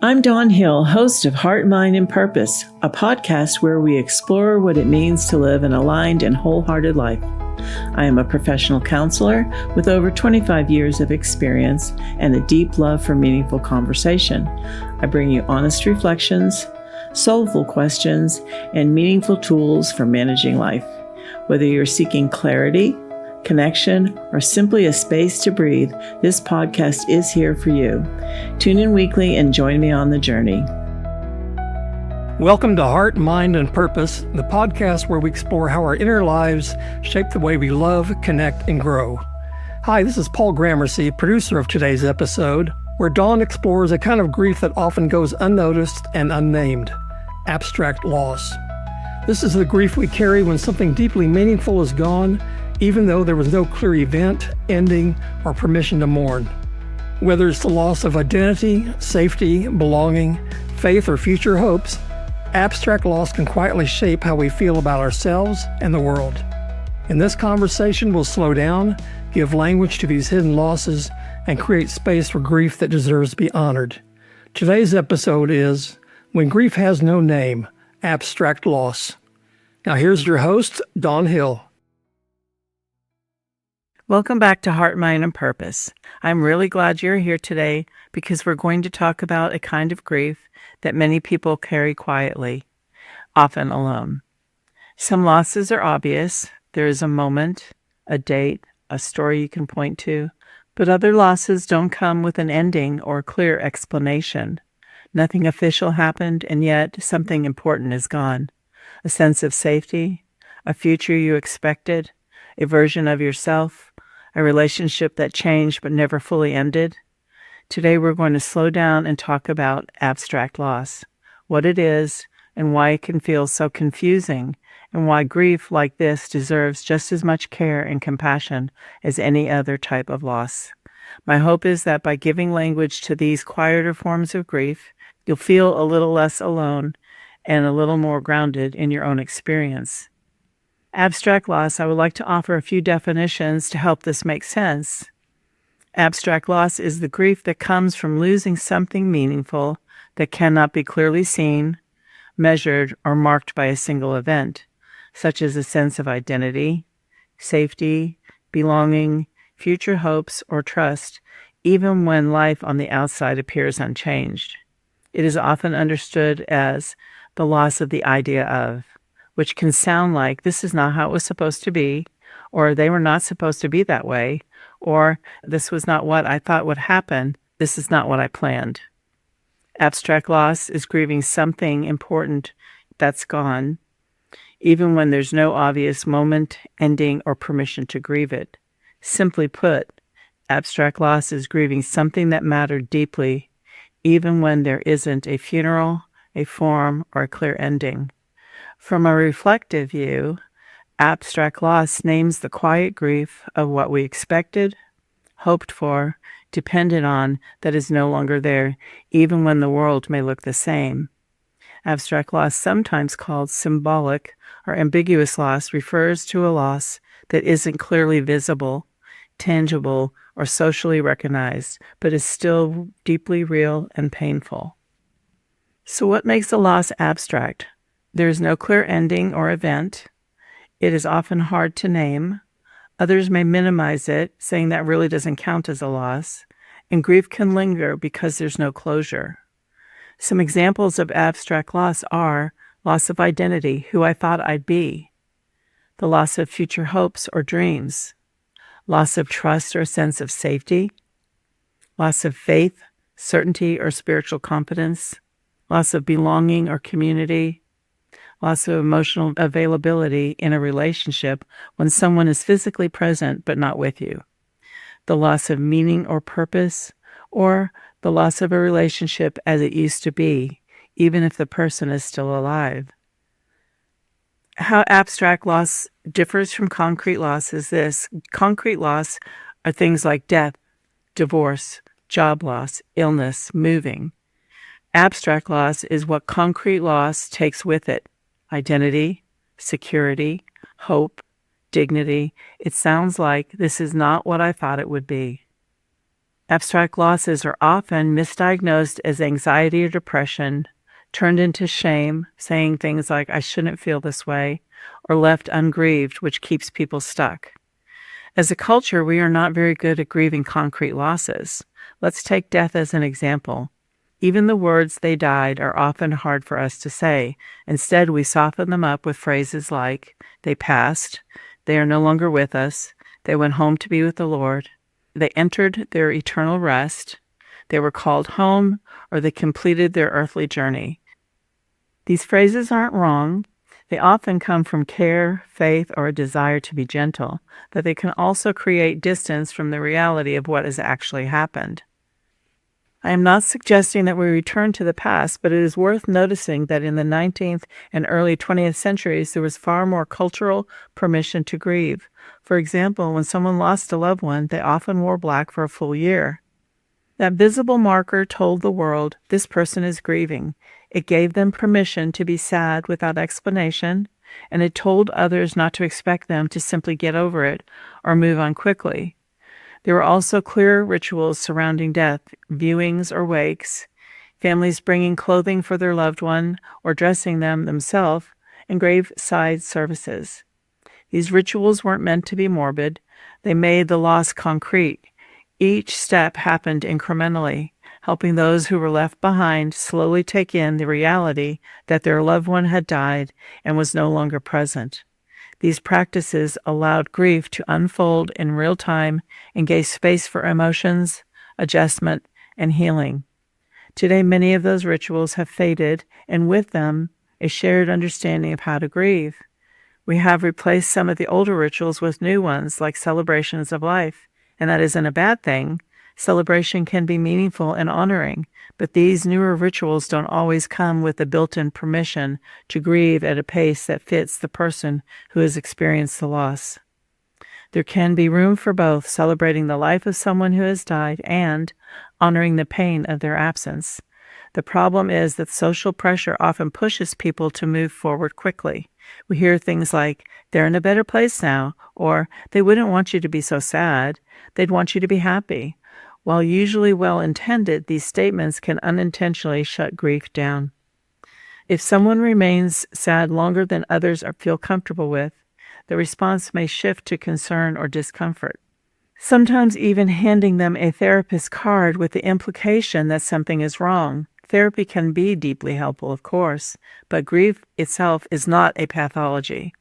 I'm Dawn Hill, host of Heart, Mind, and Purpose, a podcast where we explore what it means to live an aligned and wholehearted life. I am a professional counselor with over 25 years of experience and a deep love for meaningful conversation. I bring you honest reflections, soulful questions, and meaningful tools for managing life. Whether you're seeking clarity, connection, or simply a space to breathe, this podcast is here for you. Tune in weekly and join me on the journey. Welcome to Heart, Mind, and Purpose, the podcast where we explore how our inner lives shape the way we love, connect, and grow. Hi, this is Paul Gramercy, producer of today's episode, where Dawn explores a kind of grief that often goes unnoticed and unnamed: abstract loss. This is the grief we carry when something deeply meaningful is gone, even though there was no clear event, ending, or permission to mourn. Whether it's the loss of identity, safety, belonging, faith, or future hopes, abstract loss can quietly shape how we feel about ourselves and the world. In this conversation, we'll slow down, give language to these hidden losses, and create space for grief that deserves to be honored. Today's episode is When Grief Has No Name, Abstract Loss. Now here's your host, Dawn Hill. Welcome back to Heart, Mind, and Purpose. I'm really glad you're here today because we're going to talk about a kind of grief that many people carry quietly, often alone. Some losses are obvious. There is a moment, a date, a story you can point to, but other losses don't come with an ending or clear explanation. Nothing official happened, and yet something important is gone. A sense of safety, a future you expected, a version of yourself, a relationship that changed but never fully ended. Today we're going to slow down and talk about abstract loss, what it is and why it can feel so confusing, and why grief like this deserves just as much care and compassion as any other type of loss. My hope is that by giving language to these quieter forms of grief, you'll feel a little less alone and a little more grounded in your own experience. Abstract loss, I would like to offer a few definitions to help this make sense. Abstract loss is the grief that comes from losing something meaningful that cannot be clearly seen, measured, or marked by a single event, such as a sense of identity, safety, belonging, future hopes, or trust, even when life on the outside appears unchanged. It is often understood as the loss of the idea of, which can sound like this is not how it was supposed to be, or they were not supposed to be that way, or this was not what I thought would happen, this is not what I planned. Abstract loss is grieving something important that's gone, even when there's no obvious moment, ending, or permission to grieve it. Simply put, abstract loss is grieving something that mattered deeply, even when there isn't a funeral, a form, or a clear ending. From a reflective view, abstract loss names the quiet grief of what we expected, hoped for, depended on, that is no longer there, even when the world may look the same. Abstract loss, sometimes called symbolic or ambiguous loss, refers to a loss that isn't clearly visible, tangible, or socially recognized, but is still deeply real and painful. So what makes a loss abstract? There is no clear ending or event. It is often hard to name. Others may minimize it, saying that really doesn't count as a loss. And grief can linger because there's no closure. Some examples of abstract loss are loss of identity, who I thought I'd be, the loss of future hopes or dreams, loss of trust or sense of safety, loss of faith, certainty, or spiritual confidence, loss of belonging or community, loss of emotional availability in a relationship when someone is physically present but not with you, the loss of meaning or purpose, or the loss of a relationship as it used to be, even if the person is still alive. How abstract loss differs from concrete loss is this. Concrete loss are things like death, divorce, job loss, illness, moving. Abstract loss is what concrete loss takes with it: identity, security, hope, dignity. It sounds like this is not what I thought it would be. Abstract losses are often misdiagnosed as anxiety or depression, turned into shame, saying things like, I shouldn't feel this way, or left ungrieved, which keeps people stuck. As a culture, we are not very good at grieving concrete losses. Let's take death as an example. Even the words "they died" are often hard for us to say. Instead, we soften them up with phrases like, they passed, they are no longer with us, they went home to be with the Lord, they entered their eternal rest, they were called home, or they completed their earthly journey. These phrases aren't wrong. They often come from care, faith, or a desire to be gentle, but they can also create distance from the reality of what has actually happened. I am not suggesting that we return to the past, but it is worth noticing that in the 19th and early 20th centuries, there was far more cultural permission to grieve. For example, when someone lost a loved one, they often wore black for a full year. That visible marker told the world, this person is grieving. It gave them permission to be sad without explanation, and it told others not to expect them to simply get over it or move on quickly. There were also clear rituals surrounding death, viewings or wakes, families bringing clothing for their loved one or dressing them themselves, and graveside services. These rituals weren't meant to be morbid. They made the loss concrete. Each step happened incrementally, helping those who were left behind slowly take in the reality that their loved one had died and was no longer present. These practices allowed grief to unfold in real time and gave space for emotions, adjustment, and healing. Today, many of those rituals have faded, and with them, a shared understanding of how to grieve. We have replaced some of the older rituals with new ones, like celebrations of life, and that isn't a bad thing. Celebration can be meaningful and honoring, but these newer rituals don't always come with the built-in permission to grieve at a pace that fits the person who has experienced the loss. There can be room for both celebrating the life of someone who has died and honoring the pain of their absence. The problem is that social pressure often pushes people to move forward quickly. We hear things like, they're in a better place now, or they wouldn't want you to be so sad, they'd want you to be happy. While usually well-intended, these statements can unintentionally shut grief down. If someone remains sad longer than others feel comfortable with, the response may shift to concern or discomfort. Sometimes even handing them a therapist card with the implication that something is wrong. Therapy can be deeply helpful, of course, but grief itself is not a pathology.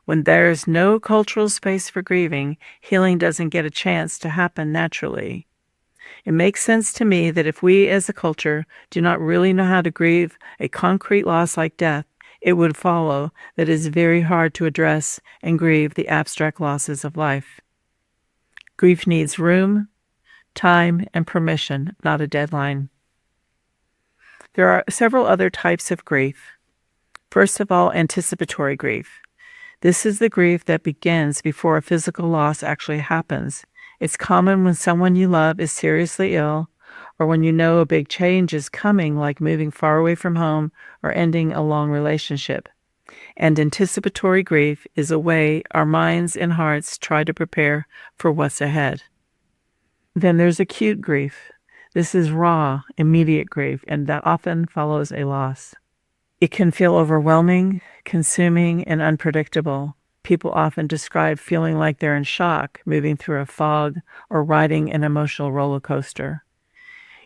When there's no cultural space for grieving, healing doesn't get a chance to happen naturally. It makes sense to me that if we as a culture do not really know how to grieve a concrete loss like death, it would follow that it is very hard to address and grieve the abstract losses of life. Grief needs room, time, and permission, not a deadline. There are several other types of grief. First of all, anticipatory grief. This is the grief that begins before a physical loss actually happens. It's common when someone you love is seriously ill, or when you know a big change is coming, like moving far away from home or ending a long relationship. And anticipatory grief is a way our minds and hearts try to prepare for what's ahead. Then there's acute grief. This is raw, immediate grief, and that often follows a loss. It can feel overwhelming, consuming, and unpredictable. People often describe feeling like they're in shock, moving through a fog, or riding an emotional roller coaster.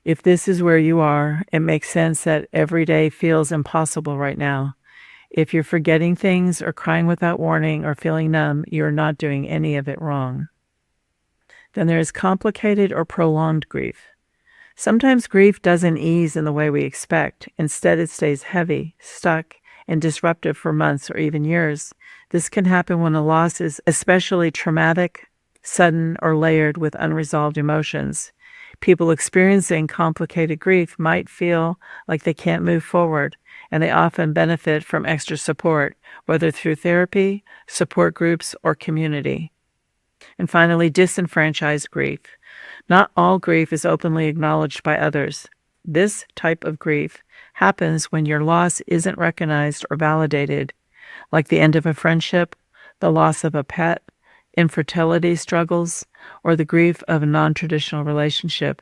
If this is where you are, it makes sense that every day feels impossible right now. If you're forgetting things or crying without warning or feeling numb, you're not doing any of it wrong. Then there is complicated or prolonged grief. Sometimes grief doesn't ease in the way we expect. Instead, it stays heavy, stuck, and disruptive for months or even years. This can happen when a loss is especially traumatic, sudden, or layered with unresolved emotions. People experiencing complicated grief might feel like they can't move forward, and they often benefit from extra support, whether through therapy, support groups, or community. And finally, disenfranchised grief. Not all grief is openly acknowledged by others. This type of grief happens when your loss isn't recognized or validated, like the end of a friendship, the loss of a pet, infertility struggles, or the grief of a non-traditional relationship.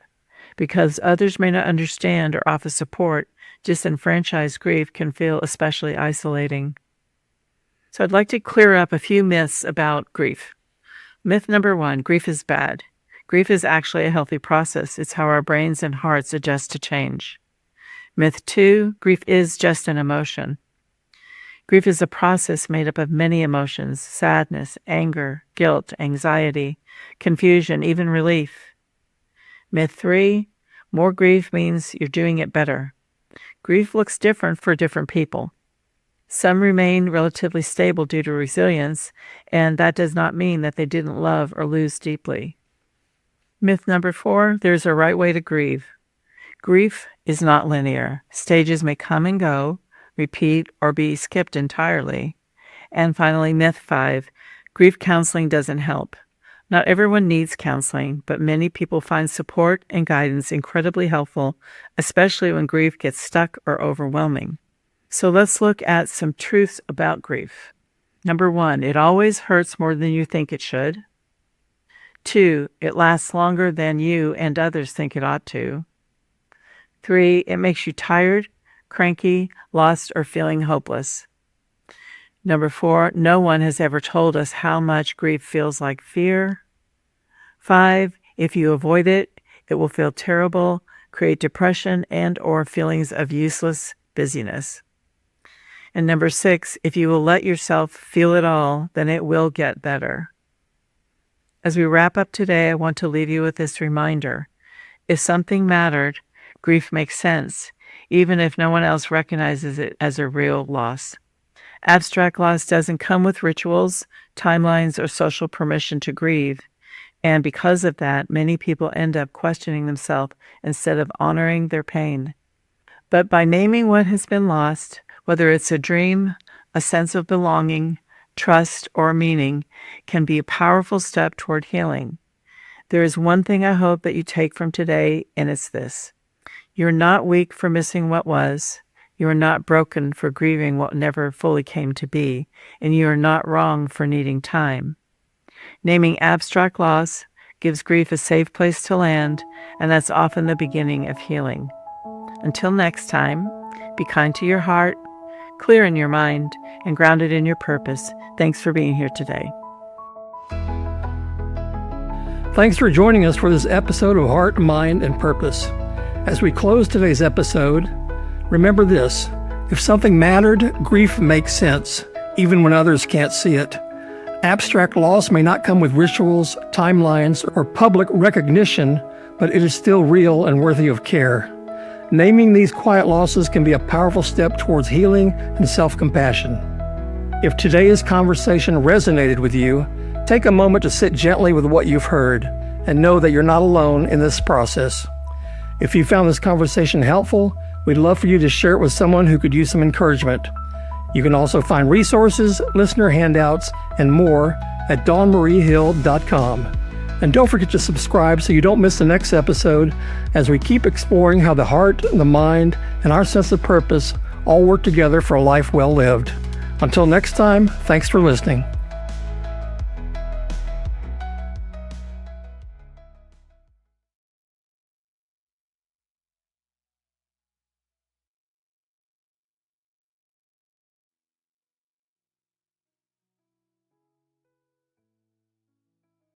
Because others may not understand or offer support, disenfranchised grief can feel especially isolating. So I'd like to clear up a few myths about grief. Myth number 1, grief is bad. Grief is actually a healthy process. It's how our brains and hearts adjust to change. Myth 2, grief is just an emotion. Grief is a process made up of many emotions: sadness, anger, guilt, anxiety, confusion, even relief. Myth 3, more grief means you're doing it better. Grief looks different for different people. Some remain relatively stable due to resilience, and that does not mean that they didn't love or lose deeply. Myth number 4, there's a right way to grieve. Grief is not linear. Stages may come and go, repeat, or be skipped entirely. And finally, myth 5, grief counseling doesn't help. Not everyone needs counseling, but many people find support and guidance incredibly helpful, especially when grief gets stuck or overwhelming. So let's look at some truths about grief. Number 1, it always hurts more than you think it should. 2, it lasts longer than you and others think it ought to. 3, it makes you tired, cranky, lost, or feeling hopeless. Number 4, no one has ever told us how much grief feels like fear. 5, if you avoid it, it will feel terrible, create depression and/or feelings of useless busyness. And number 6, if you will let yourself feel it all, then it will get better. As we wrap up today, I want to leave you with this reminder. If something mattered, grief makes sense, even if no one else recognizes it as a real loss. Abstract loss doesn't come with rituals, timelines, or social permission to grieve. And because of that, many people end up questioning themselves instead of honoring their pain. But by naming what has been lost, whether it's a dream, a sense of belonging, trust, or meaning, can be a powerful step toward healing. There is one thing I hope that you take from today, and it's this. You're not weak for missing what was. You are not broken for grieving what never fully came to be, and you are not wrong for needing time. Naming abstract loss gives grief a safe place to land, and that's often the beginning of healing. Until next time, be kind to your heart, clear in your mind, and grounded in your purpose. Thanks for being here today. Thanks for joining us for this episode of Heart, Mind, and Purpose. As we close today's episode, remember this: if something mattered, grief makes sense, even when others can't see it. Abstract loss may not come with rituals, timelines, or public recognition, but it is still real and worthy of care. Naming these quiet losses can be a powerful step towards healing and self-compassion. If today's conversation resonated with you, take a moment to sit gently with what you've heard and know that you're not alone in this process. If you found this conversation helpful, we'd love for you to share it with someone who could use some encouragement. You can also find resources, listener handouts, and more at dawnmariehill.com. And don't forget to subscribe so you don't miss the next episode as we keep exploring how the heart, the mind, and our sense of purpose all work together for a life well lived. Until next time, thanks for listening.